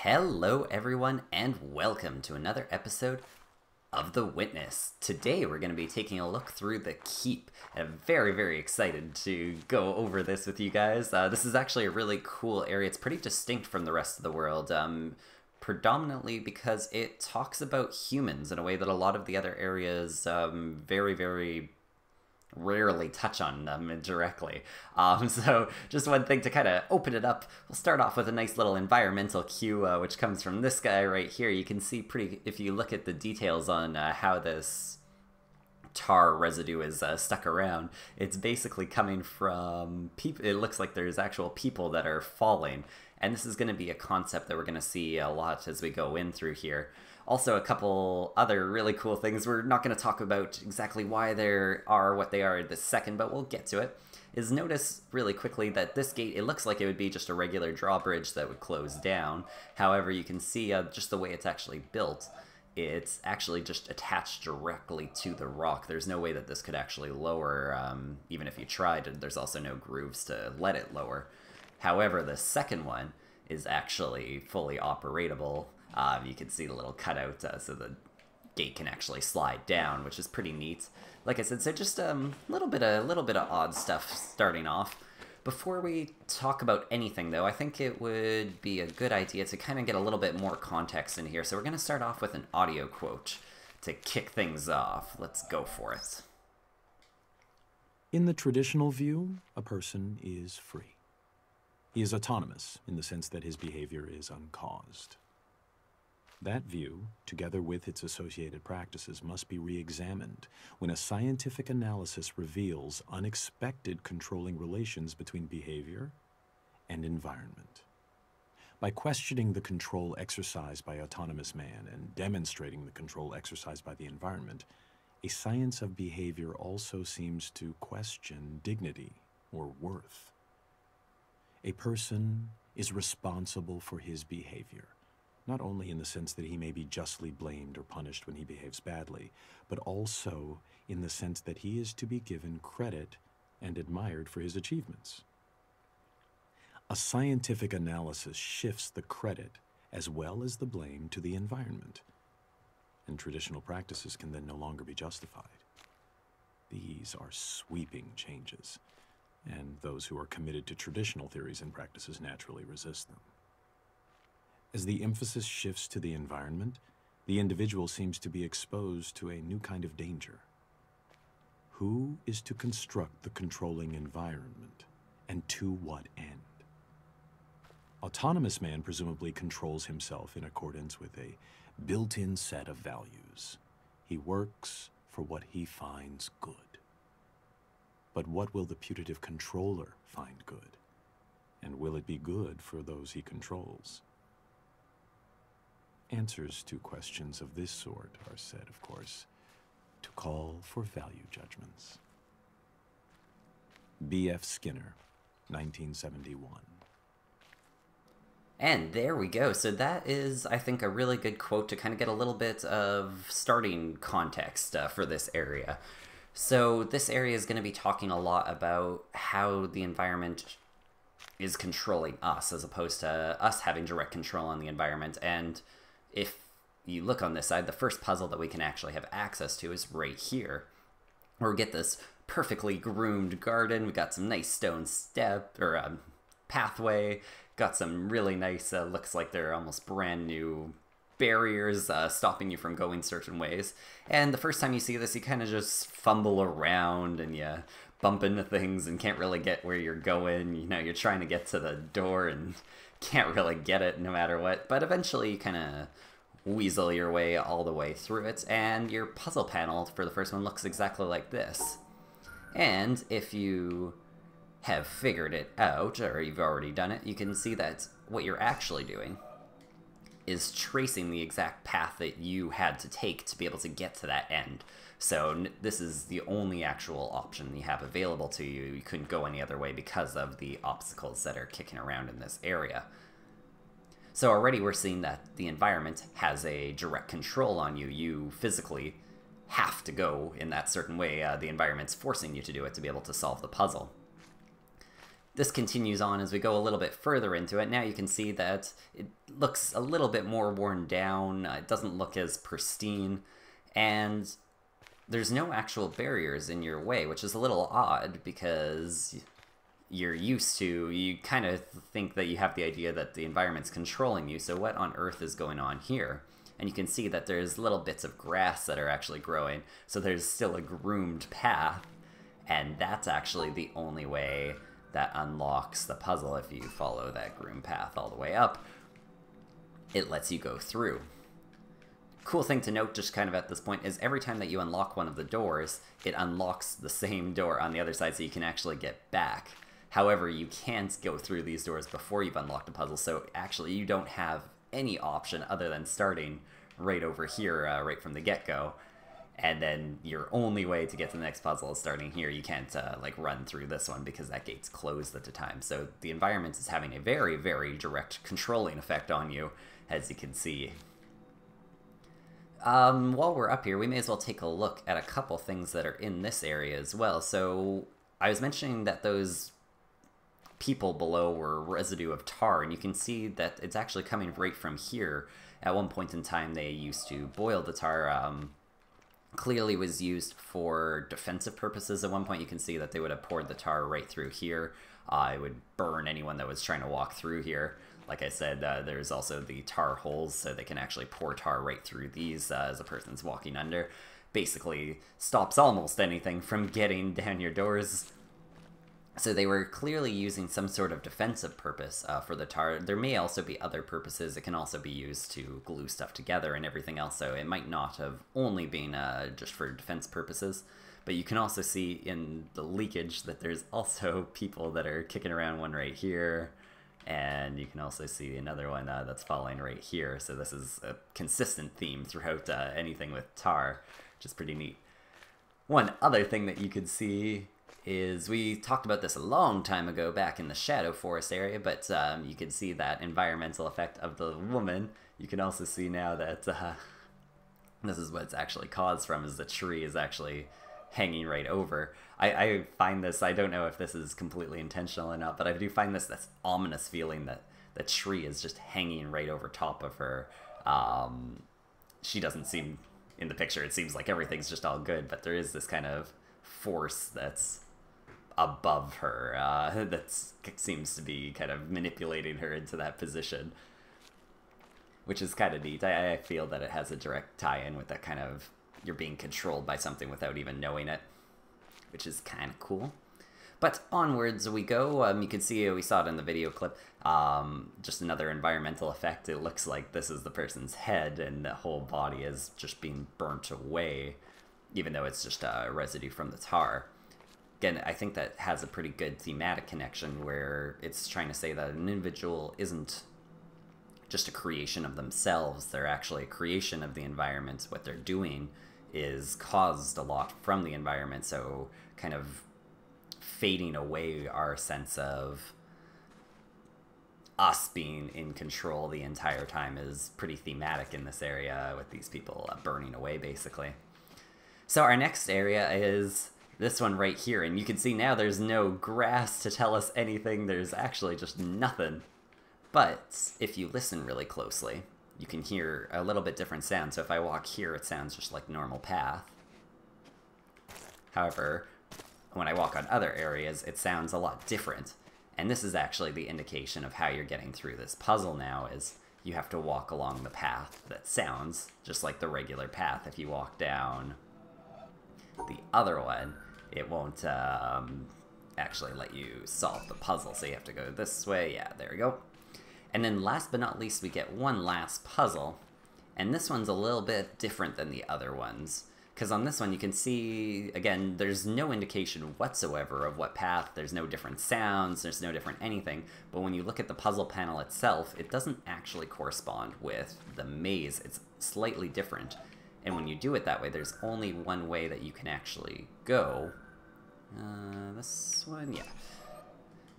Hello, everyone, and welcome to another episode of The Witness. Today, we're going to be taking a look through the Keep, and I'm very excited to go over this with you guys. This is actually a really cool area. It's pretty distinct from the rest of the world, predominantly because it talks about humans in a way that a lot of the other areas very rarely touch on them directly. So just one thing to kind of open it up, we'll start off with a nice little environmental cue, which comes from this guy right here. You can see if you look at the details on how this tar residue is stuck around, it's basically coming from people. It looks like there's actual people that are falling, and this is going to be a concept that we're going to see a lot as we go in through here. Also, a couple other really cool things. We're not going to talk about exactly why they are what they are this second, but we'll get to it. Is notice really quickly that this gate, it looks like it would be just a regular drawbridge that would close down. However, you can see just the way it's actually built, it's actually just attached directly to the rock. There's no way that this could actually lower, even if you tried. There's also no grooves to let it lower. However, the second one is actually fully operatable. You can see the little cutout so the gate can actually slide down, which is pretty neat. Like I said, so just a little bit of odd stuff starting off. Before we talk about anything, though, I think it would be a good idea to kind of get a little bit more context in here. So we're going to start off with an audio quote to kick things off. Let's go for it. In the traditional view, a person is free. He is autonomous in the sense that his behavior is uncaused. That view, together with its associated practices, must be re-examined when a scientific analysis reveals unexpected controlling relations between behavior and environment. By questioning the control exercised by autonomous man and demonstrating the control exercised by the environment, a science of behavior also seems to question dignity or worth. A person is responsible for his behavior, not only in the sense that he may be justly blamed or punished when he behaves badly, but also in the sense that he is to be given credit and admired for his achievements. A scientific analysis shifts the credit as well as the blame to the environment, and traditional practices can then no longer be justified. These are sweeping changes, and those who are committed to traditional theories and practices naturally resist them. As the emphasis shifts to the environment, the individual seems to be exposed to a new kind of danger. Who is to construct the controlling environment, and to what end? Autonomous man presumably controls himself in accordance with a built-in set of values. He works for what he finds good. But what will the putative controller find good? And will it be good for those he controls? Answers to questions of this sort are said, of course, to call for value judgments. B.F. Skinner, 1971. And there we go. So that is, I think, a really good quote to kind of get a little bit of starting context for this area. So this area is going to be talking a lot about how the environment is controlling us as opposed to us having direct control on the environment. And if you look on this side, the first puzzle that we can actually have access to is right here, where we get this perfectly groomed garden. We got some nice stone pathway, got some really nice, looks like they're almost brand new barriers stopping you from going certain ways. And the first time you see this, you kind of just fumble around and you bump into things and can't really get where you're going. You know, you're trying to get to the door and can't really get it no matter what, but eventually you kind of weasel your way all the way through it, and your puzzle panel for the first one looks exactly like this. And if you have figured it out, or you've already done it, you can see that what you're actually doing is tracing the exact path that you had to take to be able to get to that end. So this is the only actual option you have available to you. You couldn't go any other way because of the obstacles that are kicking around in this area. So already we're seeing that the environment has a direct control on you. You physically have to go in that certain way. The environment's forcing you to do it to be able to solve the puzzle. This continues on as we go a little bit further into it. Now you can see that it looks a little bit more worn down. It doesn't look as pristine. And there's no actual barriers in your way, which is a little odd because you kind of think that you have the idea that the environment's controlling you, so what on earth is going on here? And you can see that there's little bits of grass that are actually growing, so there's still a groomed path, and that's actually the only way that unlocks the puzzle. If you follow that groomed path all the way up, it lets you go through. Cool thing to note just kind of at this point is every time that you unlock one of the doors, it unlocks the same door on the other side so you can actually get back. However, you can't go through these doors before you've unlocked a puzzle, so actually you don't have any option other than starting right over here, right from the get-go. And then your only way to get to the next puzzle is starting here. You can't like run through this one because that gate's closed at the time. So the environment is having a very, very direct controlling effect on you, as you can see. While we're up here, we may as well take a look at a couple things that are in this area as well. So I was mentioning that those people below were residue of tar, and you can see that it's actually coming right from here. At one point in time, they used to boil the tar. Clearly was used for defensive purposes. At one point you can see that they would have poured the tar right through here. It would burn anyone that was trying to walk through here. Like I said, there's also the tar holes, so they can actually pour tar right through these as a person's walking under. Basically stops almost anything from getting down your doors. So they were clearly using some sort of defensive purpose for the tar. There may also be other purposes. It can also be used to glue stuff together and everything else, so it might not have only been just for defense purposes. But you can also see in the leakage that there's also people that are kicking around, one right here, and you can also see another one that's falling right here. So this is a consistent theme throughout anything with tar, which is pretty neat. One other thing that you could see is we talked about this a long time ago back in the Shadow Forest area, but you can see that environmental effect of the woman. You can also see now that this is what it's actually caused from, is the tree is actually hanging right over. I find this, I don't know if this is completely intentional or not, but I do find this ominous feeling that the tree is just hanging right over top of her. She doesn't seem, in the picture, it seems like everything's just all good, but there is this kind of force that's above her that seems to be kind of manipulating her into that position, which is kind of neat. I feel that it has a direct tie-in with that kind of, you're being controlled by something without even knowing it, which is kind of cool. But onwards we go. You can see, we saw it in the video clip, just another environmental effect. It looks like this is the person's head and the whole body is just being burnt away, even though it's just a residue from the tar. Again, I think that has a pretty good thematic connection where it's trying to say that an individual isn't just a creation of themselves, they're actually a creation of the environment. What they're doing is caused a lot from the environment, so kind of fading away our sense of us being in control the entire time is pretty thematic in this area with these people burning away, basically. So our next area is this one right here, and you can see now there's no grass to tell us anything. There's actually just nothing. But if you listen really closely, you can hear a little bit different sound. So if I walk here, it sounds just like normal path. However, when I walk on other areas, it sounds a lot different. And this is actually the indication of how you're getting through this puzzle now, is you have to walk along the path that sounds just like the regular path. If you walk down the other one, it won't actually let you solve the puzzle, so you have to go this way. Yeah, there we go. And then last but not least, we get one last puzzle, and this one's a little bit different than the other ones, because on this one you can see, again, there's no indication whatsoever of what path, there's no different sounds, there's no different anything, but when you look at the puzzle panel itself, it doesn't actually correspond with the maze. It's slightly different. And when you do it that way, there's only one way that you can actually go. This one, yeah.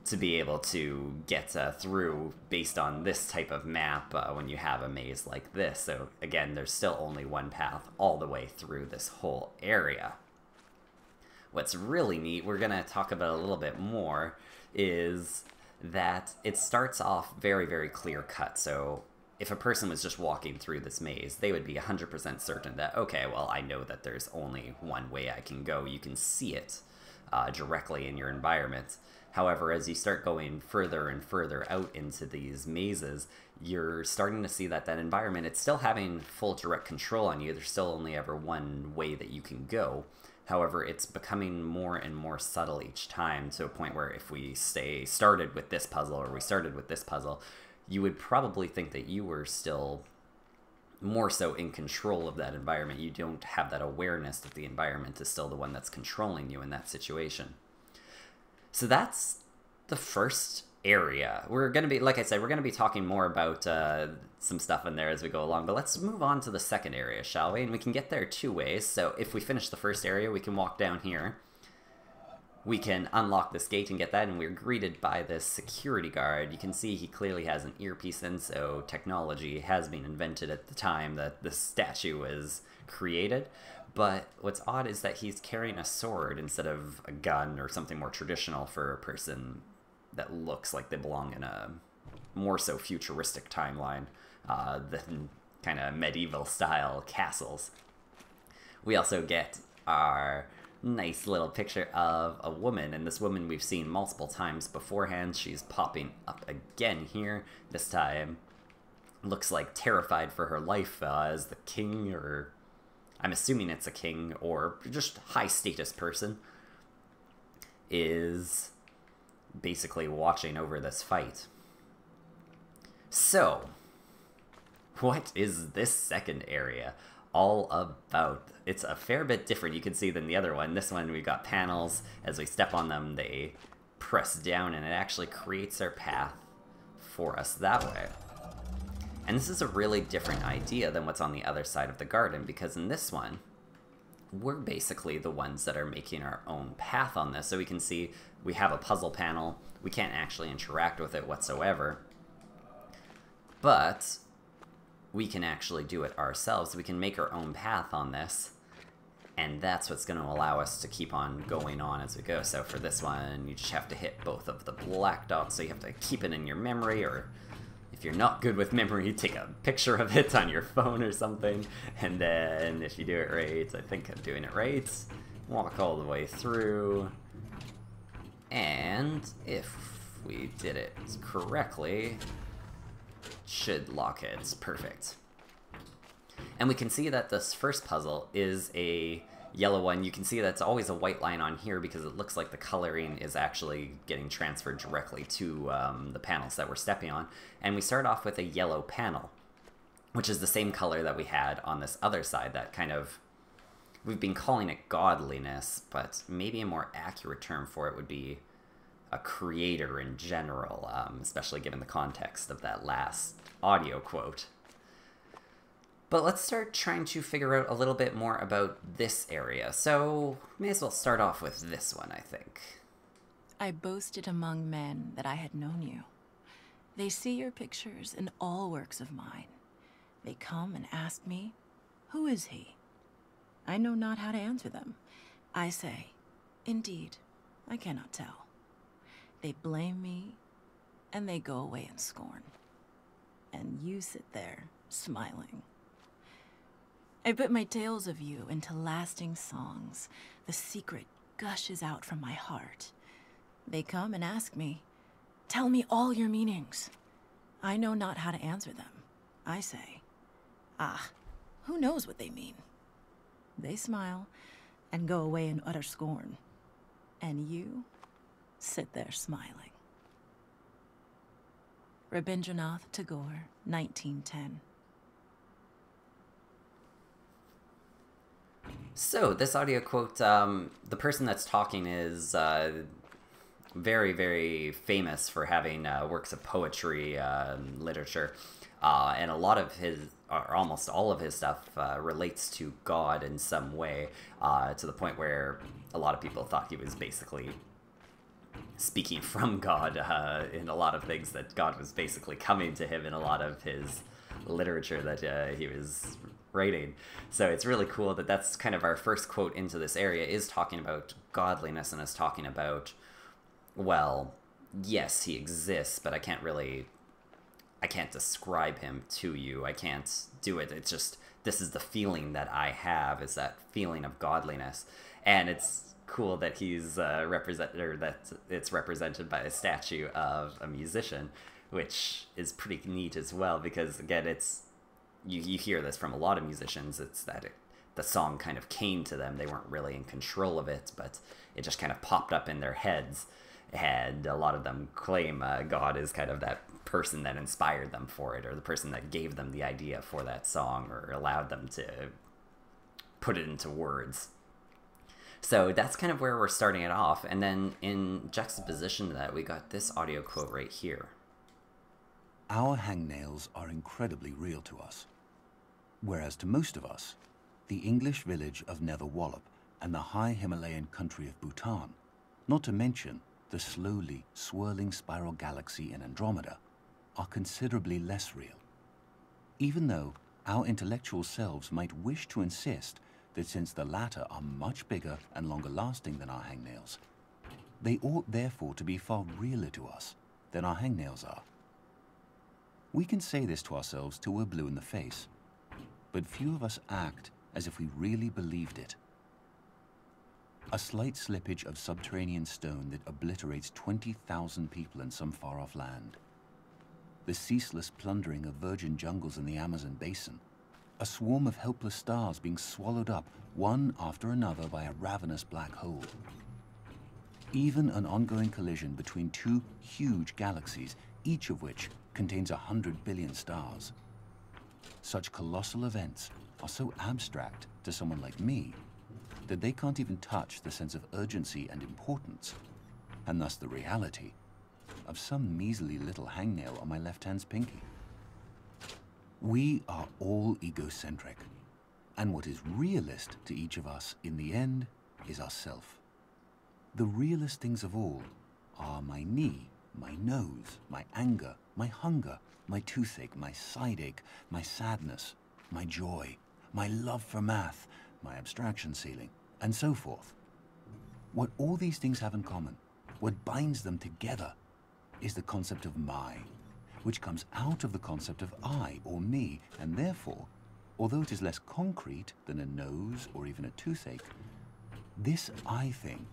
To be able to get through based on this type of map when you have a maze like this. So again, there's still only one path all the way through this whole area. What's really neat, we're going to talk about a little bit more, is that it starts off very, very clear cut. So if a person was just walking through this maze, they would be 100% certain that, okay, well, I know that there's only one way I can go. You can see it directly in your environment. However, as you start going further and further out into these mazes, you're starting to see that environment, it's still having full direct control on you. There's still only ever one way that you can go. However, it's becoming more and more subtle each time, to a point where if we started with this puzzle, or we started with this puzzle, you would probably think that you were still more so in control of that environment. You don't have that awareness that the environment is still the one that's controlling you in that situation. So that's the first area. We're going to be, like I said, we're going to be talking more about some stuff in there as we go along, but let's move on to the second area, shall we? And we can get there two ways. So if we finish the first area, we can walk down here. We can unlock this gate and get that, and we're greeted by this security guard. You can see he clearly has an earpiece in, so technology has been invented at the time that the statue was created. But what's odd is that he's carrying a sword instead of a gun or something more traditional for a person that looks like they belong in a more so futuristic timeline than kind of medieval style castles. We also get our nice little picture of a woman, and this woman we've seen multiple times beforehand. She's popping up again here. This time looks like terrified for her life as the king, or I'm assuming it's a king or just high status person, is basically watching over this fight. So, what is this second area all about? It's a fair bit different, you can see, than the other one. This one, we got panels. As we step on them, they press down, and it actually creates our path for us that way. And this is a really different idea than what's on the other side of the garden, because in this one, we're basically the ones that are making our own path on this. So we can see we have a puzzle panel. We can't actually interact with it whatsoever, but we can actually do it ourselves. We can make our own path on this, and that's what's going to allow us to keep on going on as we go. So for this one, you just have to hit both of the black dots, so you have to keep it in your memory, or if you're not good with memory, take a picture of it on your phone or something, and then if you do it right, I think I'm doing it right, walk all the way through, and if we did it correctly, should lock it. It's perfect. And we can see that this first puzzle is a yellow one. You can see that's always a white line on here because it looks like the coloring is actually getting transferred directly to the panels that we're stepping on. And we start off with a yellow panel, which is the same color that we had on this other side. That kind of, we've been calling it godliness, but maybe a more accurate term for it would be a creator in general, especially given the context of that last audio quote. But let's start trying to figure out a little bit more about this area. So, may as well start off with this one, I think. I boasted among men that I had known you. They see your pictures in all works of mine. They come and ask me, who is he? I know not how to answer them. I say, indeed, I cannot tell. They blame me, and they go away in scorn. And you sit there, smiling. I put my tales of you into lasting songs. The secret gushes out from my heart. They come and ask me, tell me all your meanings. I know not how to answer them. I say, ah, who knows what they mean? They smile and go away in utter scorn. And you sit there smiling. Rabindranath Tagore, 1910. So, this audio quote, the person that's talking is very, very famous for having works of poetry and literature, and a lot of his, or almost all of his stuff, relates to God in some way, to the point where a lot of people thought he was basically speaking from God in a lot of things, that God was basically coming to him in a lot of his literature that he was writing. So it's really cool that that's kind of our first quote into this area, is talking about godliness, and is talking about, well, yes, he exists, but I can't describe him to you. I can't do it. It's just, this is the feeling that I have, is that feeling of godliness. And it's cool that he's that it's represented by a statue of a musician, which is pretty neat as well, because again, it's, you hear this from a lot of musicians, it's that the song kind of came to them. They weren't really in control of it, but it just kind of popped up in their heads. And a lot of them claim God is kind of that person that inspired them for it, or the person that gave them the idea for that song, or allowed them to put it into words. So that's kind of where we're starting it off. And then in juxtaposition to that, we got this audio quote right here. Our hangnails are incredibly real to us. Whereas to most of us, the English village of Netherwallop and the high Himalayan country of Bhutan, not to mention the slowly swirling spiral galaxy in Andromeda, are considerably less real. Even though our intellectual selves might wish to insist that since the latter are much bigger and longer lasting than our hangnails, they ought therefore to be far realer to us than our hangnails are. We can say this to ourselves till we're blue in the face, but few of us act as if we really believed it. A slight slippage of subterranean stone that obliterates 20,000 people in some far-off land. The ceaseless plundering of virgin jungles in the Amazon basin. A swarm of helpless stars being swallowed up one after another by a ravenous black hole. Even an ongoing collision between two huge galaxies, each of which contains 100 billion stars. Such colossal events are so abstract to someone like me that they can't even touch the sense of urgency and importance, and thus the reality of some measly little hangnail on my left hand's pinky. We are all egocentric, and what is realist to each of us in the end is ourself. The realest things of all are my knee, my nose, my anger, my hunger, my toothache, my side ache, my sadness, my joy, my love for math, my abstraction ceiling, and so forth. What all these things have in common, what binds them together, is the concept of my, which comes out of the concept of I, or me, and therefore, although it is less concrete than a nose or even a toothache, this I thing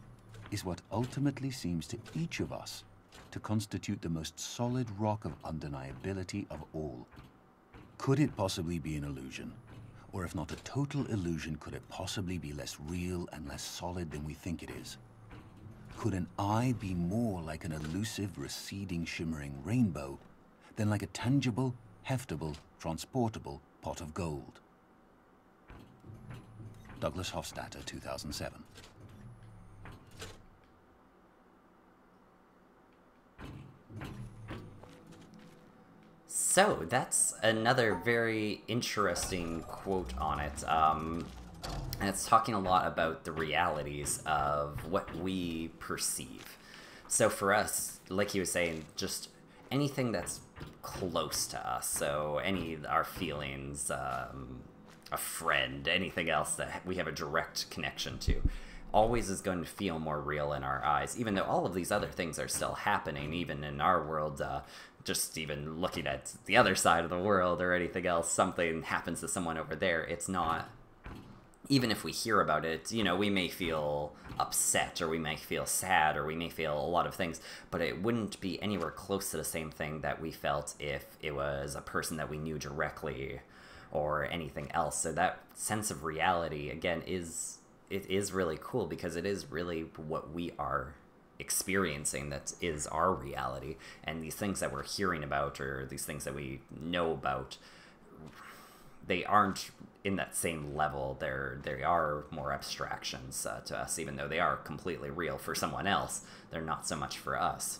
is what ultimately seems to each of us to constitute the most solid rock of undeniability of all. Could it possibly be an illusion? Or if not a total illusion, could it possibly be less real and less solid than we think it is? Could an eye be more like an elusive, receding, shimmering rainbow than like a tangible, heftable, transportable pot of gold? Douglas Hofstadter, 2007. So that's another very interesting quote on it. And it's talking a lot about the realities of what we perceive. So for us, like he was saying, just anything that's close to us. So our feelings, a friend, anything else that we have a direct connection to, always is going to feel more real in our eyes, even though all of these other things are still happening, even in our world. Just even looking at the other side of the world or anything else, something happens to someone over there, it's not, even if we hear about it, we may feel upset, or we may feel sad, or we may feel a lot of things, but it wouldn't be anywhere close to the same thing that we felt if it was a person that we knew directly or anything else. So that sense of reality, again, is really cool, because it is really what we are experiencing that is our reality. And these things that we're hearing about, or these things that we know about, they aren't in that same level. They are more abstractions to us, even though they are completely real for someone else. They're not so much for us.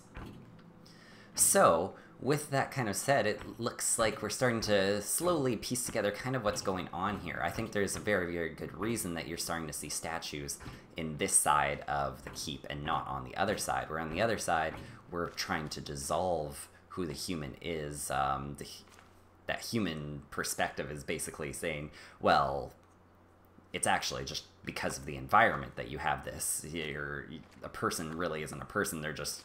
So with that kind of said, it looks like we're starting to slowly piece together kind of what's going on here. I think there's a very, very good reason that you're starting to see statues in this side of the keep and not on the other side. Where on the other side, we're trying to dissolve who the human is. that human perspective is basically saying, well, it's actually just because of the environment that you have this. A person really isn't a person, they're just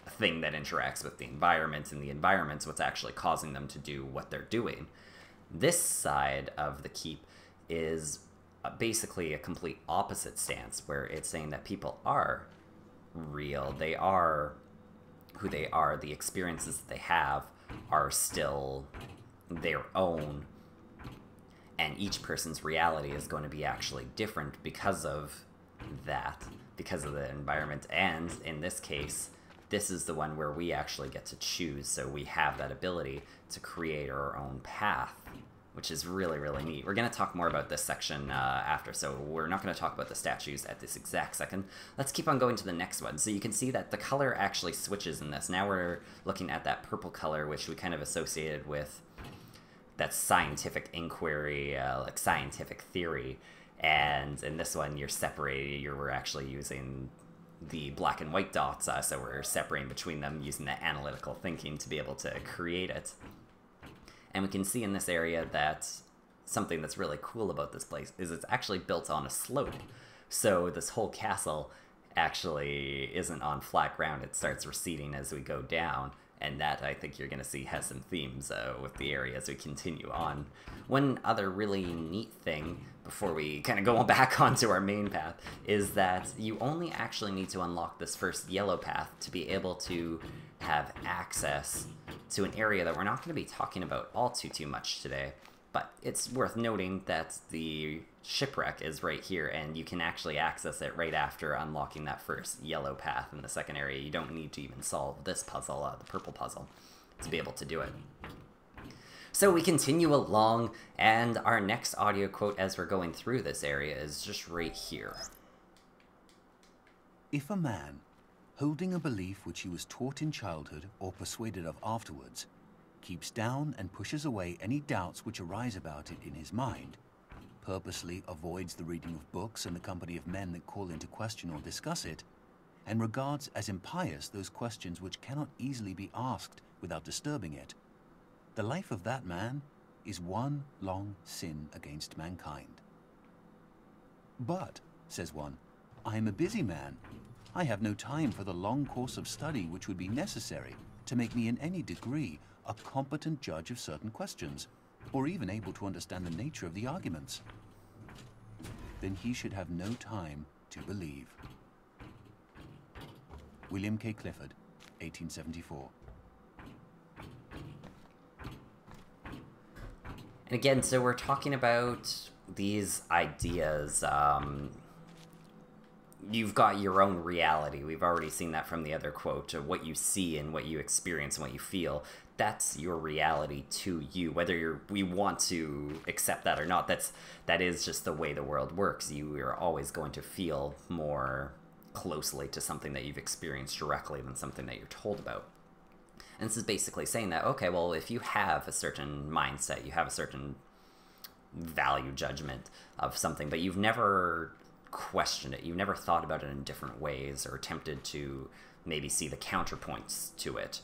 a thing that interacts with the environment, and the environment's what's actually causing them to do what they're doing. This side of the keep is basically a complete opposite stance, where it's saying that people are real, they are who they are, the experiences that they have are still their own, and each person's reality is going to be actually different because of that, because of the environment. And in this case, this is the one where we actually get to choose, so we have that ability to create our own path, which is really, really neat. We're going to talk more about this section after, so we're not going to talk about the statues at this exact second. Let's keep on going to the next one. So you can see that the color actually switches in this. Now we're looking at that purple color, which we kind of associated with that scientific inquiry, like scientific theory. And in this one, you're separated. We're actually using the black and white dots, so we're separating between them using the analytical thinking to be able to create it. And we can see in this area that something that's really cool about this place is it's actually built on a slope. So this whole castle actually isn't on flat ground. It starts receding as we go down. And that, I think you're going to see, has some themes with the area as we continue on. One other really neat thing, before we kind of go back onto our main path, is that you only actually need to unlock this first yellow path to be able to have access to an area that we're not going to be talking about all too much today. But it's worth noting that the shipwreck is right here, and you can actually access it right after unlocking that first yellow path in the second area. You don't need to even solve this puzzle, the purple puzzle, to be able to do it. So we continue along, and our next audio quote as we're going through this area is just right here. If a man, holding a belief which he was taught in childhood or persuaded of afterwards, keeps down and pushes away any doubts which arise about it in his mind, purposely avoids the reading of books and the company of men that call into question or discuss it, and regards as impious those questions which cannot easily be asked without disturbing it, the life of that man is one long sin against mankind. But, says one, I am a busy man. I have no time for the long course of study which would be necessary to make me in any degree a competent judge of certain questions, or even able to understand the nature of the arguments. Then he should have no time to believe. William K. Clifford, 1874. And again, so we're talking about these ideas. You've got your own reality. We've already seen that from the other quote. What you see and what you experience and what you feel, that's your reality to you. Whether we want to accept that or not, that is just the way the world works. You are always going to feel more closely to something that you've experienced directly than something that you're told about. And this is basically saying that, okay, well, if you have a certain mindset, you have a certain value judgment of something, but you've never questioned it, you've never thought about it in different ways or attempted to maybe see the counterpoints to it,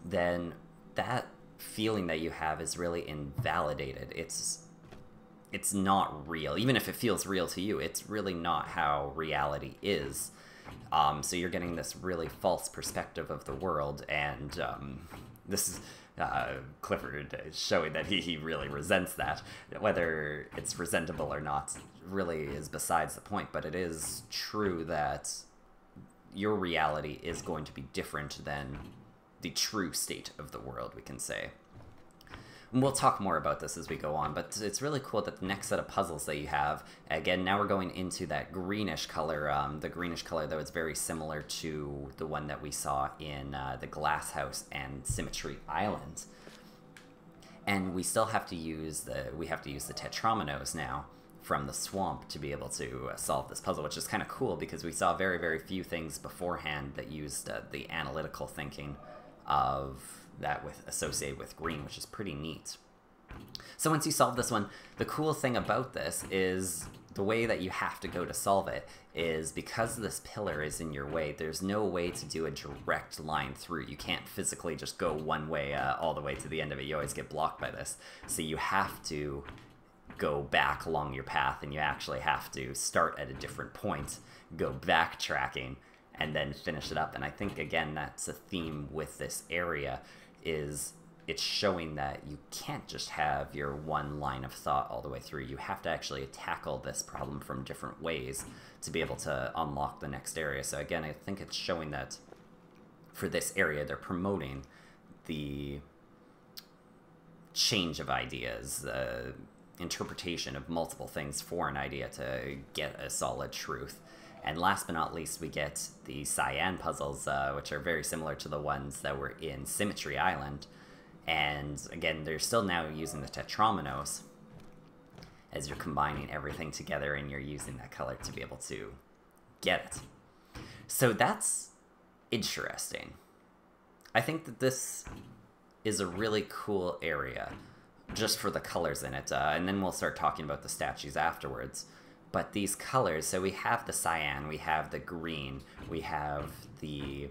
then that feeling that you have is really invalidated. It's not real. Even if it feels real to you, it's really not how reality is. So you're getting this really false perspective of the world, and this is Clifford showing that he really resents that. Whether it's resentable or not really is besides the point, but it is true that your reality is going to be different than the true state of the world, we can say. And we'll talk more about this as we go on, but it's really cool that the next set of puzzles that you have, again, now we're going into that greenish color, the greenish color that was very similar to the one that we saw in the Glass House and Symmetry Island. And we still have to use the tetrominos now from the swamp to be able to solve this puzzle, which is kind of cool because we saw very, very few things beforehand that used the analytical thinking of that associated with green, which is pretty neat. So once you solve this one, the cool thing about this is the way that you have to go to solve it is because this pillar is in your way, there's no way to do a direct line through. You can't physically just go one way all the way to the end of it. You always get blocked by this. So you have to go back along your path, and you actually have to start at a different point, go backtracking, and then finish it up. And I think, again, that's a theme with this area, is it's showing that you can't just have your one line of thought all the way through. You have to actually tackle this problem from different ways to be able to unlock the next area. So again, I think it's showing that for this area, they're promoting the change of ideas, interpretation of multiple things for an idea to get a solid truth. And last but not least, we get the cyan puzzles, which are very similar to the ones that were in Symmetry Island. And again, they're still now using the tetrominos as you're combining everything together, and you're using that color to be able to get it. So that's interesting. I think that this is a really cool area just for the colors in it, and then we'll start talking about the statues afterwards. But these colors, so we have the cyan, we have the green, we have the,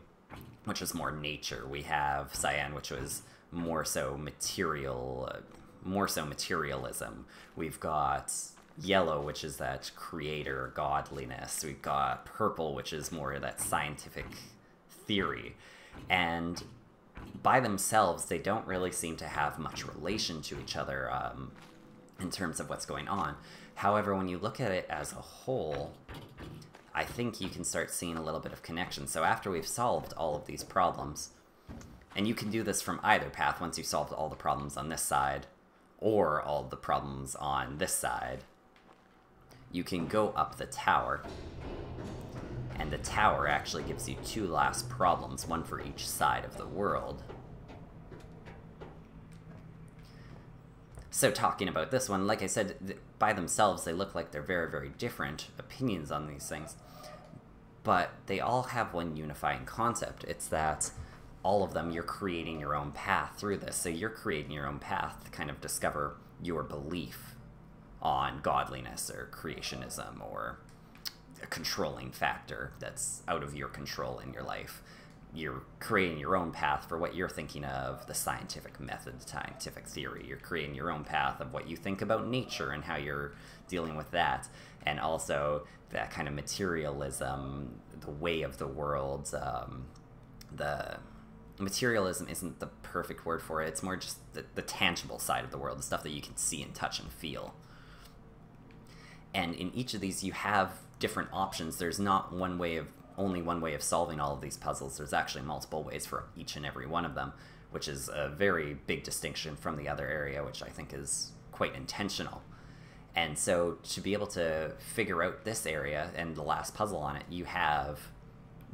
which was more nature, we have cyan, which was more so materialism. We've got yellow, which is that creator godliness. We've got purple, which is more of that scientific theory. And by themselves, they don't really seem to have much relation to each other in terms of what's going on. However, when you look at it as a whole, I think you can start seeing a little bit of connection. So after we've solved all of these problems, and you can do this from either path once you've solved all the problems on this side, or all the problems on this side, you can go up the tower. And the tower actually gives you two last problems, one for each side of the world. So talking about this one, like I said, by themselves, they look like they're very, very different opinions on these things. But they all have one unifying concept. It's that all of them, you're creating your own path through this. So you're creating your own path to kind of discover your belief on godliness or creationism or a controlling factor that's out of your control in your life. You're creating your own path for what you're thinking of, the scientific method, scientific theory. You're creating your own path of what you think about nature and how you're dealing with that. And also that kind of materialism, the way of the world. The materialism isn't the perfect word for it. It's more just the tangible side of the world, the stuff that you can see and touch and feel. And in each of these, you have different options. There's not only one way of solving all of these puzzles. There's actually multiple ways for each and every one of them, which is a very big distinction from the other area, which I think is quite intentional. And so to be able to figure out this area and the last puzzle on it, you have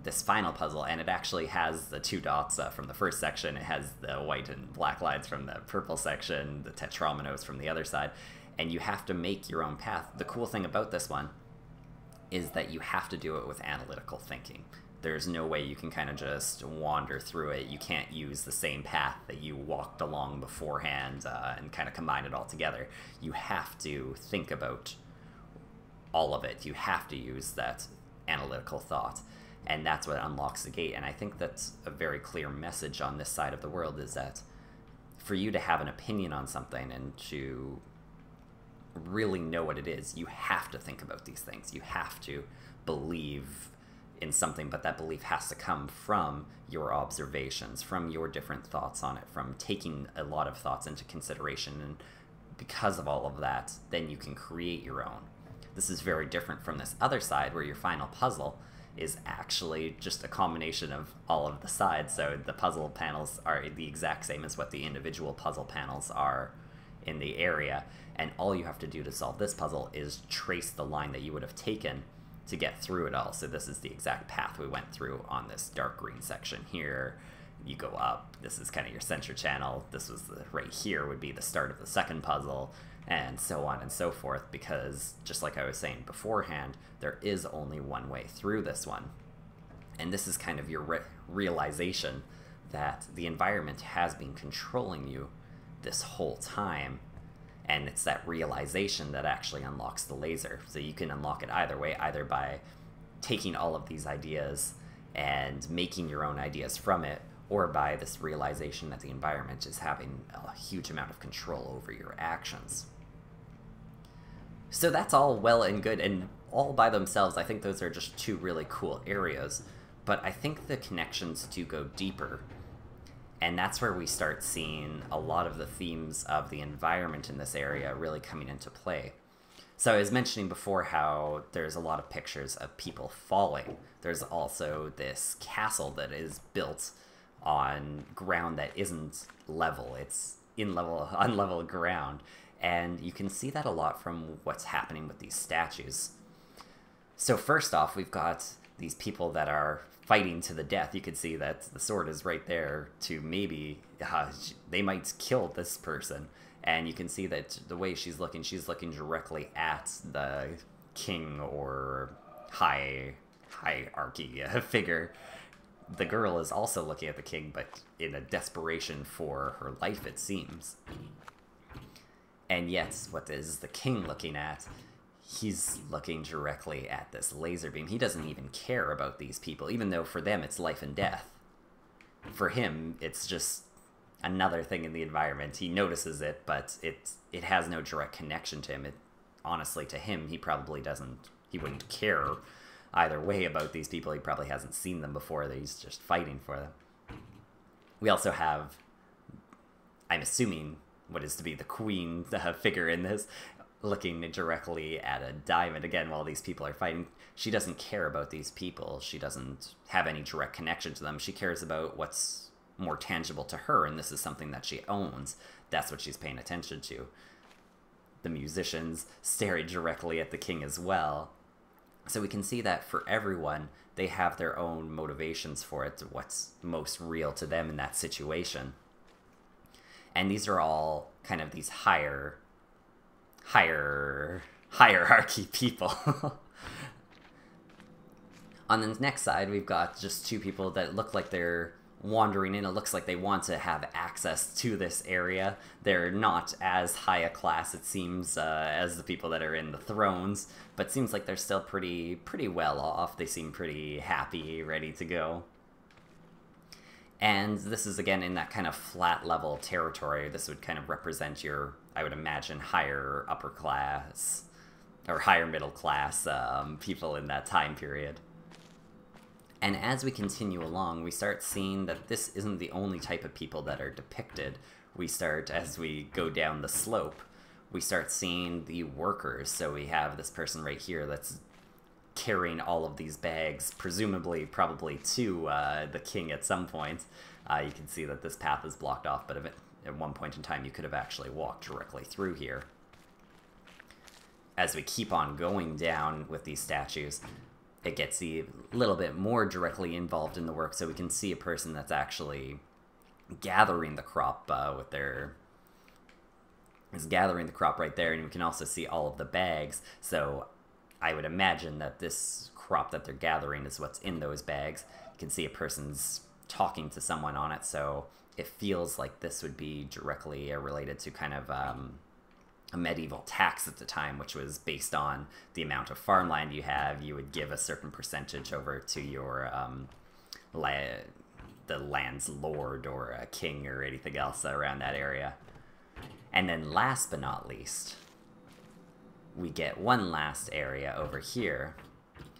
this final puzzle, and it actually has the two dots from the first section. It has the white and black lines from the purple section, the tetrominos from the other side, and you have to make your own path. The cool thing about this one is that you have to do it with analytical thinking. There's no way you can kind of just wander through it. You can't use the same path that you walked along beforehand and kind of combine it all together. You have to think about all of it. You have to use that analytical thought. And that's what unlocks the gate. And I think that's a very clear message on this side of the world, is that for you to have an opinion on something and to really know what it is, you have to think about these things. You have to believe in something, but that belief has to come from your observations, from your different thoughts on it, from taking a lot of thoughts into consideration. And because of all of that, then you can create your own. This is very different from this other side, where your final puzzle is actually just a combination of all of the sides. So the puzzle panels are the exact same as what the individual puzzle panels are in the area, and all you have to do to solve this puzzle is trace the line that you would have taken to get through it all. So this is the exact path we went through on this dark green section here. You go up, this is kind of your center channel, this was right here would be the start of the second puzzle, and so on and so forth, because just like I was saying beforehand, there is only one way through this one. And this is kind of your realization that the environment has been controlling you this whole time, And it's that realization that actually unlocks the laser. So you can unlock it either way, either by taking all of these ideas and making your own ideas from it, or by this realization that the environment is having a huge amount of control over your actions. So that's all well and good, and all by themselves, I think those are just two really cool areas, but I think the connections do go deeper, and that's where we start seeing a lot of the themes of the environment in this area really coming into play. So I was mentioning before how there's a lot of pictures of people falling. There's also this castle that is built on ground that isn't level. It's unlevel ground. And you can see that a lot from what's happening with these statues. So first off, we've got these people that are fighting to the death. You can see that the sword is right there to maybe, they might kill this person. And you can see that the way she's looking directly at the king or hierarchy figure. The girl is also looking at the king, but in a desperation for her life, it seems. And yet, what is the king looking at? He's looking directly at this laser beam. He doesn't even care about these people, even though for them it's life and death. For him, it's just another thing in the environment. He notices it, but it has no direct connection to him. Honestly, to him, he wouldn't care either way about these people. He probably hasn't seen them before. He's just fighting for them. We also have, I'm assuming, what is to be the queen figure in this, looking directly at a diamond. Again, while these people are fighting, she doesn't care about these people. She doesn't have any direct connection to them. She cares about what's more tangible to her, and this is something that she owns. That's what she's paying attention to. The musicians staring directly at the king as well. So we can see that for everyone, they have their own motivations for it, what's most real to them in that situation. And these are all kind of these hierarchy people. On the next side, we've got just two people that look like they're wandering in. It looks like they want to have access to this area. They're not as high a class, it seems, as the people that are in the thrones, but it seems like they're still pretty well off. They seem pretty happy, ready to go. And this is, again, in that kind of flat level territory. This would kind of represent your, I would imagine, higher upper class or higher middle class people in that time period. And as we continue along, we start seeing that this isn't the only type of people that are depicted. We start, as we go down the slope, we start seeing the workers. So we have this person right here that's carrying all of these bags, presumably probably to the king at some point. You can see that this path is blocked off, but at one point in time you could have actually walked directly through here. As we keep on going down with these statues, it gets a little bit more directly involved in the work, so we can see a person that's actually gathering the crop is gathering the crop right there, and we can also see all of the bags. So I would imagine that this crop that they're gathering is what's in those bags. You can see a person's talking to someone on it, so it feels like this would be directly related to kind of a medieval tax at the time, which was based on the amount of farmland you have. You would give a certain percentage over to your the land's lord or a king or anything else around that area. And then last but not least, we get one last area over here,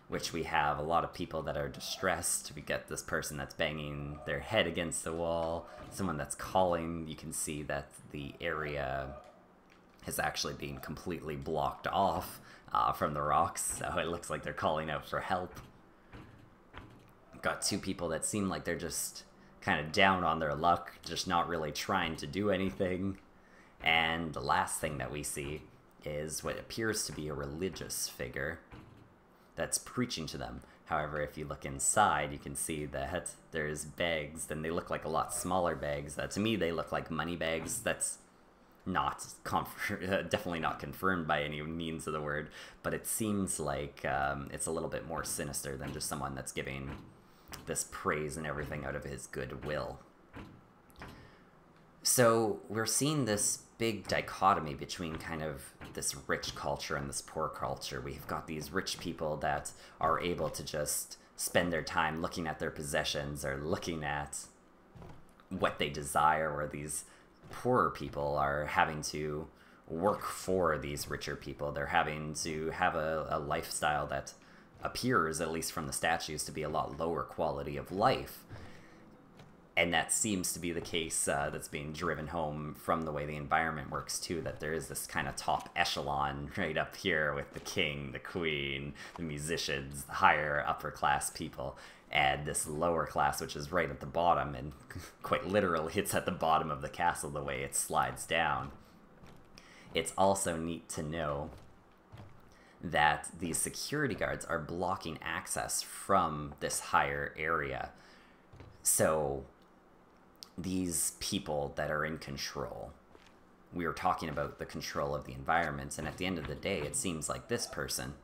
which we have a lot of people that are distressed. We get this person that's banging their head against the wall, someone that's calling. You can see that the area is actually being completely blocked off from the rocks, so it looks like they're calling out for help. Got two people that seem like they're just kind of down on their luck, just not really trying to do anything. And the last thing that we see is what appears to be a religious figure that's preaching to them. However, if you look inside, you can see that there's bags, and they look like a lot smaller bags. To me, they look like money bags. That's not definitely not confirmed by any means of the word, but it seems like it's a little bit more sinister than just someone that's giving this praise and everything out of his goodwill. So we're seeing this big dichotomy between kind of this rich culture and this poor culture. We've got these rich people that are able to just spend their time looking at their possessions or looking at what they desire, where these poorer people are having to work for these richer people. They're having to have a lifestyle that appears, at least from the statues, to be a lot lower quality of life. And that seems to be the case that's being driven home from the way the environment works, too, that there is this kind of top echelon right up here with the king, the queen, the musicians, the higher upper class people, and this lower class, which is right at the bottom and quite literally hits at the bottom of the castle the way it slides down. It's also neat to know that these security guards are blocking access from this higher area. So these people that are in control, we were talking about the control of the environment, and at the end of the day, it seems like this person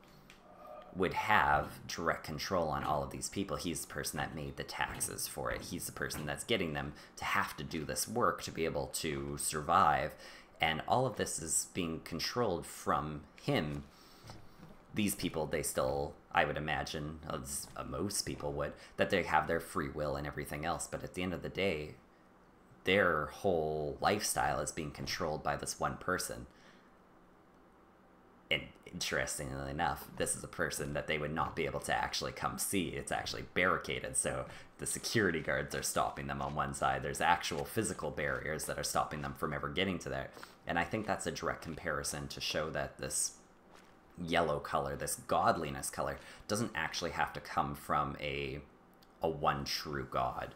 would have direct control on all of these people. He's the person that made the taxes for it. He's the person that's getting them to have to do this work to be able to survive, and all of this is being controlled from him. These people, they still, I would imagine, as most people would, that they have their free will and everything else, but at the end of the day, their whole lifestyle is being controlled by this one person. And interestingly enough, this is a person that they would not be able to actually come see. It's actually barricaded, so the security guards are stopping them on one side. There's actual physical barriers that are stopping them from ever getting to there. And I think that's a direct comparison to show that this yellow color, this godliness color, doesn't actually have to come from a one true god.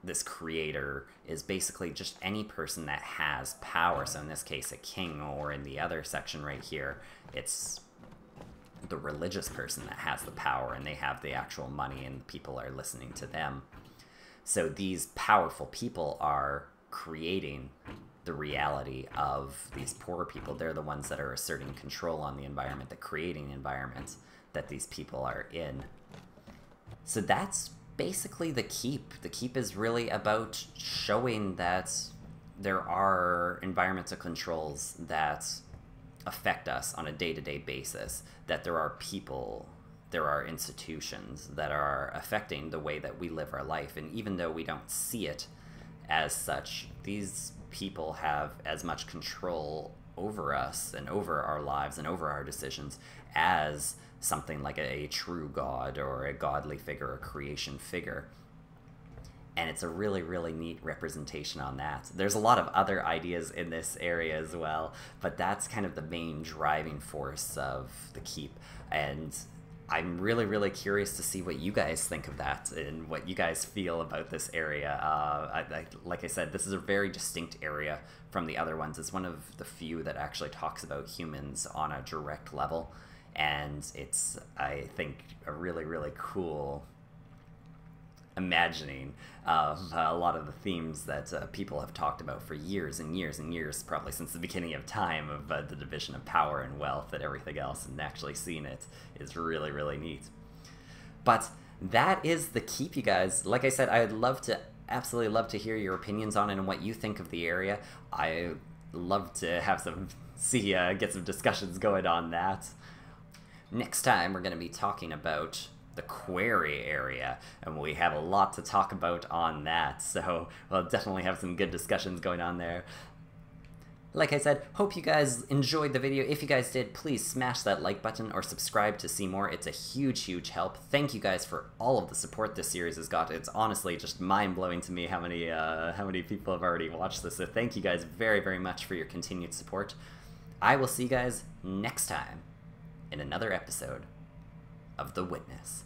This creator is basically just any person that has power. So in this case, a king, or in the other section right here, it's the religious person that has the power, and they have the actual money, and people are listening to them. So these powerful people are creating the reality of these poor people. They're the ones that are asserting control on the environment, the creating environment that these people are in. So that's basically the keep. The keep is really about showing that there are environmental controls that affect us on a day-to-day basis, that there are people, there are institutions that are affecting the way that we live our life. And even though we don't see it as such, these people have as much control over us and over our lives and over our decisions as something like a true god or a godly figure, a creation figure. And it's a really, really neat representation on that. There's a lot of other ideas in this area as well, but that's kind of the main driving force of the keep. And I'm really, really curious to see what you guys think of that and what you guys feel about this area. Like I said, this is a very distinct area from the other ones. It's one of the few that actually talks about humans on a direct level. And it's, I think, a really, really cool imagining of a lot of the themes that people have talked about for years and years and years, probably since the beginning of time, of the division of power and wealth and everything else, and actually seeing it is really, really neat. But that is the keep, you guys. Like I said, I'd absolutely love to hear your opinions on it and what you think of the area. I love to have get some discussions going on that. Next time, we're going to be talking about the quarry area, and we have a lot to talk about on that, so we'll definitely have some good discussions going on there. Like I said, hope you guys enjoyed the video. If you guys did, please smash that like button or subscribe to see more. It's a huge, huge help. Thank you guys for all of the support this series has got. It's honestly just mind-blowing to me how many people have already watched this, so thank you guys very, very much for your continued support. I will see you guys next time in another episode of The Witness.